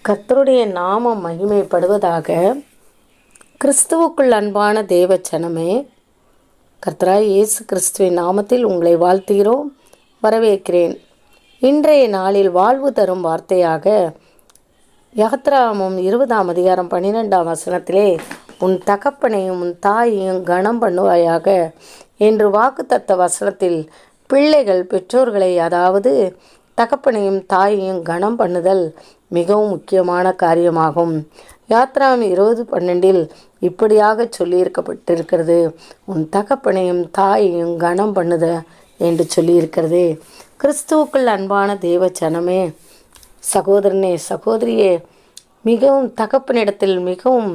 கர்த்தருடைய நாமம் மகிமைப்படுவதாக. கிறிஸ்துவுக்குள் அன்பான தேவச்சனமே, கர்த்தராய் இயேசு கிறிஸ்துவின் நாமத்தில் உங்களை வாழ்த்துகிறோம், வரவேற்கிறேன். இன்றைய நாளில் வாழ்வு தரும் வார்த்தையாக யாத்ராகமம் 20ஆம் அதிகாரம் 12ஆம் வசனத்திலே, உன் தகப்பனையும் உன் தாயையும் கனம் பண்ணுவாயாக என்று வாக்குத்தத்த வசனத்தில் பிள்ளைகள் பெற்றோர்களை, அதாவது தகப்பனையும் தாயையும் கனம் பண்ணுதல் மிகவும் முக்கியமான காரியமாகும். யாத்ராகமம் 20:12 இப்படியாக சொல்லியிருக்கப்பட்டிருக்கிறது, உன் தகப்பனையும் தாயையும் கனம் பண்ணுத என்று சொல்லியிருக்கிறது. கிறிஸ்துவுக்குள் அன்பான தேவச்சனமே, சகோதரனே சகோதரியே, மிகவும் தகப்பனிடத்தில் மிகவும்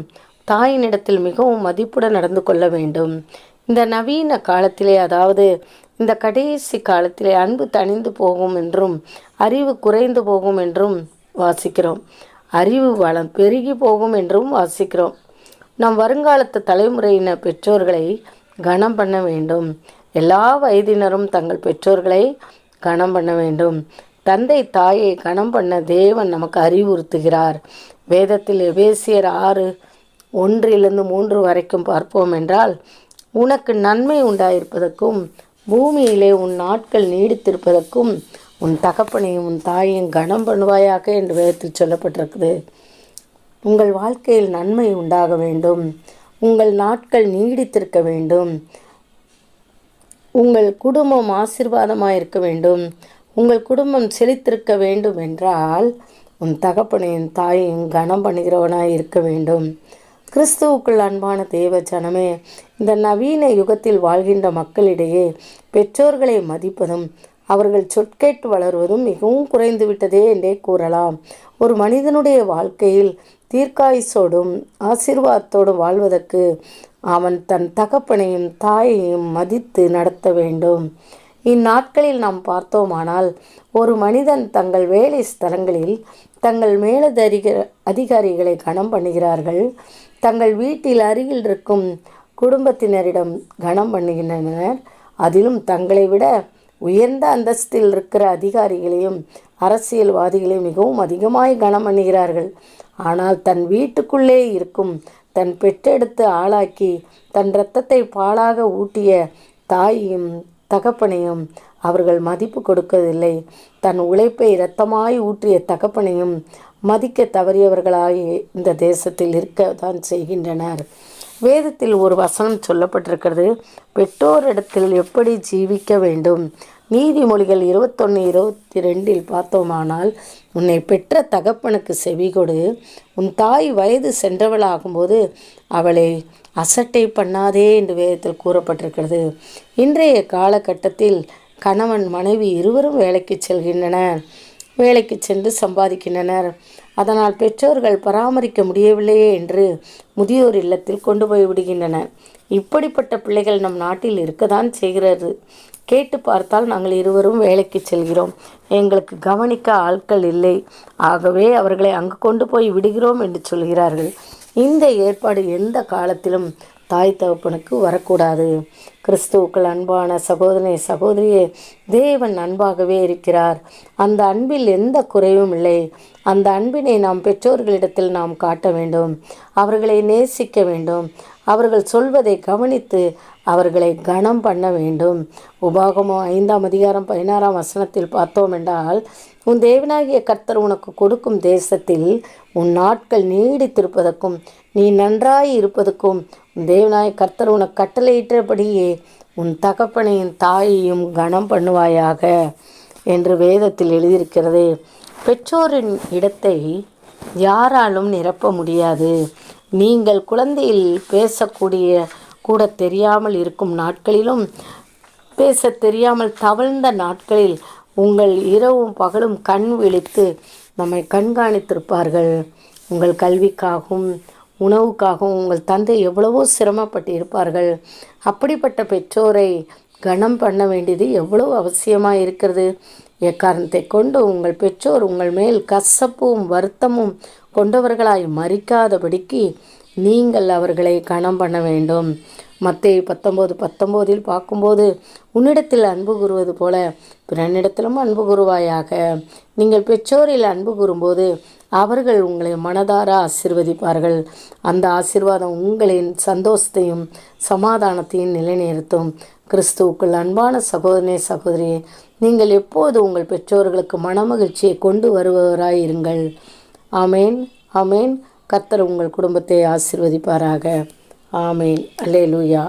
தாயினிடத்தில் மிகவும் மதிப்புடன் நடந்து கொள்ள வேண்டும். இந்த நவீன காலத்திலே, அதாவது இந்த கடைசி காலத்திலே அன்பு தணிந்து போகும் என்றும் அறிவு குறைந்து போகும் என்றும் வாசிக்கிறோம். அறிவு வளம் பெருகி போகும் என்றும் வாசிக்கிறோம். நம் வருங்காலத்து தலைமுறையினர் பெற்றோர்களை கனம் பண்ண வேண்டும். எல்லா வயதினரும் தங்கள் பெற்றோர்களை கனம் பண்ண வேண்டும். தந்தை தாயை கனம் பண்ண தேவன் நமக்கு அறிவுறுத்துகிறார். வேதத்தில் எபேசியர் 6:1-3 வரைக்கும் பார்ப்போம் என்றால், உனக்கு நன்மை உண்டாயிருப்பதற்கும் பூமியிலே உன் நாட்கள் நீடித்திருப்பதற்கும் உன் தகப்பனையும் உன் தாயையும் கனம் பண்ணுவாயாக என்று வேதத்தில் சொல்லப்பட்டிருக்குது. உங்கள் வாழ்க்கையில் நன்மை உண்டாக வேண்டும், உங்கள் நாட்கள் நீடித்திருக்க வேண்டும், உங்கள் குடும்பம் ஆசீர்வாதமாக இருக்க வேண்டும், உங்கள் குடும்பம் செழித்திருக்க வேண்டும் என்றால் உன் தகப்பனையும் தாயையும் கனம் பண்ணுகிறவனாய் இருக்க வேண்டும். கிறிஸ்துவுக்குள் அன்பான தேவ ஜனமே, இந்த நவீன யுகத்தில் வாழ்கின்ற மக்களிடையே பெற்றோர்களை மதிப்பதும் அவர்கள் சொற்கேட்டு வளருவதும் மிகவும் குறைந்து விட்டதே என்றே கூறலாம். ஒரு மனிதனுடைய வாழ்க்கையில் தீர்க்காயுசோடும் ஆசீர்வாதத்தோடும் வாழ்வதற்கு அவன் தன் தகப்பனையும் தாயையும் மதித்து நடத்த வேண்டும். இந்நாட்களில் நாம் பார்த்தோமானால், ஒரு மனிதன் தங்கள் வேலை ஸ்தலங்களில் தங்கள் அதிகாரிகளை கனம் பண்ணுகிறார்கள், தங்கள் வீட்டில் அருகில் இருக்கும் குடும்பத்தினரிடம் கனம் பண்ணுகின்றனர். அதிலும் தங்களை விட உயர்ந்த அந்தஸ்தில் இருக்கிற அதிகாரிகளையும் அரசியல்வாதிகளையும் மிகவும் அதிகமாய் கனம் பண்ணுகிறார்கள். ஆனால் தன் வீட்டுக்குள்ளே இருக்கும் தன் பெற்றெடுத்து ஆளாக்கி தன் இரத்தத்தை பாலாக ஊட்டிய தாயையும் தகப்பனையும் அவர்கள் மதிப்பு கொடுக்கவில்லை. தன் உழைப்பை இரத்தமாய் ஊற்றிய தகப்பனையும் மதிக்க தவறியவர்களாய் இந்த தேசத்தில் இருக்க தான் செய்கின்றனர். வேதத்தில் ஒரு வசனம் சொல்லப்பட்டிருக்கிறது, பெற்றோரிடத்தில் எப்படி ஜீவிக்க வேண்டும். நீதிமொழிகள் 21:22 பார்த்தோமானால், உன்னை பெற்ற தகப்பனுக்கு செவிகொடு, உன் தாய் வயது சென்றவளாகும்போது அவளை அசட்டை பண்ணாதே என்று வேதத்தில் கூறப்பட்டிருக்கிறது. இன்றைய காலகட்டத்தில் கணவன் மனைவி இருவரும் வேலைக்கு செல்கின்றனர், வேலைக்கு சென்று சம்பாதிக்கின்றனர். அதனால் பெற்றோர்கள் பராமரிக்க முடியவில்லையே என்று முதியோர் இல்லத்தில் கொண்டு போய் விடுகின்றனர். இப்படிப்பட்ட பிள்ளைகள் நம் நாட்டில் இருக்கத்தான் செய்கிறது. கேட்டு பார்த்தால், நாங்கள் இருவரும் வேலைக்கு செல்கிறோம், எங்களுக்கு கவனிக்க ஆட்கள் இல்லை, ஆகவே அவர்களை அங்கு கொண்டு போய் விடுகிறோம் என்று சொல்கிறார்கள். இந்த ஏற்பாடு எந்த காலத்திலும் தாய் தகப்பனுக்கு வரக்கூடாது. கிறிஸ்துவுக்கள் அன்பான சகோதரனே சகோதரியே, தேவன் அன்பாகவே இருக்கிறார். அந்த அன்பில் எந்த குறைவும் இல்லை. அந்த அன்பினை நாம் பெற்றோர்களிடத்தில் நாம் காட்ட வேண்டும். அவர்களை நேசிக்க வேண்டும். அவர்கள் சொல்வதை கவனித்து அவர்களை கனம் பண்ண வேண்டும். உபாகமம் 5ஆம் அதிகாரம் 16ஆம் வசனத்தில் பார்த்தோம் என்றால், உன் தேவனாகிய கர்த்தர் உனக்கு கொடுக்கும் தேசத்தில் உன் நாட்கள் நீடித்திருப்பதற்கும் நீ நன்றாய் இருப்பதற்கும் உன் தேவனாகிய கர்த்தர் உனக்கு கட்டளையிட்டபடியே உன் தகப்பனையும் தாயையும் கனம் பண்ணுவாயாக என்று வேதத்தில் எழுதியிருக்கிறது. பெற்றோரின் இடத்தை யாராலும் நிரப்ப முடியாது. நீங்கள் குழந்தையில் பேசக்கூடிய கூட தெரியாமல் இருக்கும் நாட்களிலும், பேச தெரியாமல் தவழ்ந்த நாட்களில் உங்கள் இரவும் பகலும் கண் விழித்து நம்மை கண்காணித்திருப்பார்கள். உங்கள் கல்விக்காகவும் உணவுக்காகவும் உங்கள் தந்தை எவ்வளவோ சிரமப்பட்டு இருப்பார்கள். அப்படிப்பட்ட பெற்றோரை கனம் பண்ண வேண்டியது எவ்வளவு அவசியமாக இருக்கிறது. எக்காரணத்தை கொண்டு உங்கள் பெற்றோர் உங்கள் மேல் கசப்பும் வருத்தமும் கொண்டவர்களாய் மறிக்காதபடிக்கு நீங்கள் அவர்களை கனம் பண்ண வேண்டும். மத்தேயு 19:19 பார்க்கும்போது, உன்னிடத்தில் அன்பு கூறுவது போல பிறனிடத்திலும் அன்பு கூறுவாயாக. நீங்கள் பெற்றோரில் அன்பு கூறும்போது அவர்கள் உங்களை மனதார ஆசீர்வதிப்பார்கள். அந்த ஆசீர்வாதம் உங்களின் சந்தோஷத்தையும் சமாதானத்தையும் நிலைநிறுத்தும். கிறிஸ்துவுக்குள் அன்பான சகோதரனே, சகோதரியே, நீங்கள் எப்போது உங்கள் பெற்றோர்களுக்கு மனமகிழ்ச்சியை கொண்டு வருபவராயிருங்கள். ஆமேன், ஆமேன். கர்த்தர் உங்கள் குடும்பத்தை ஆசீர்வதிப்பாராக. ஆமேன். அல்லேலூயா.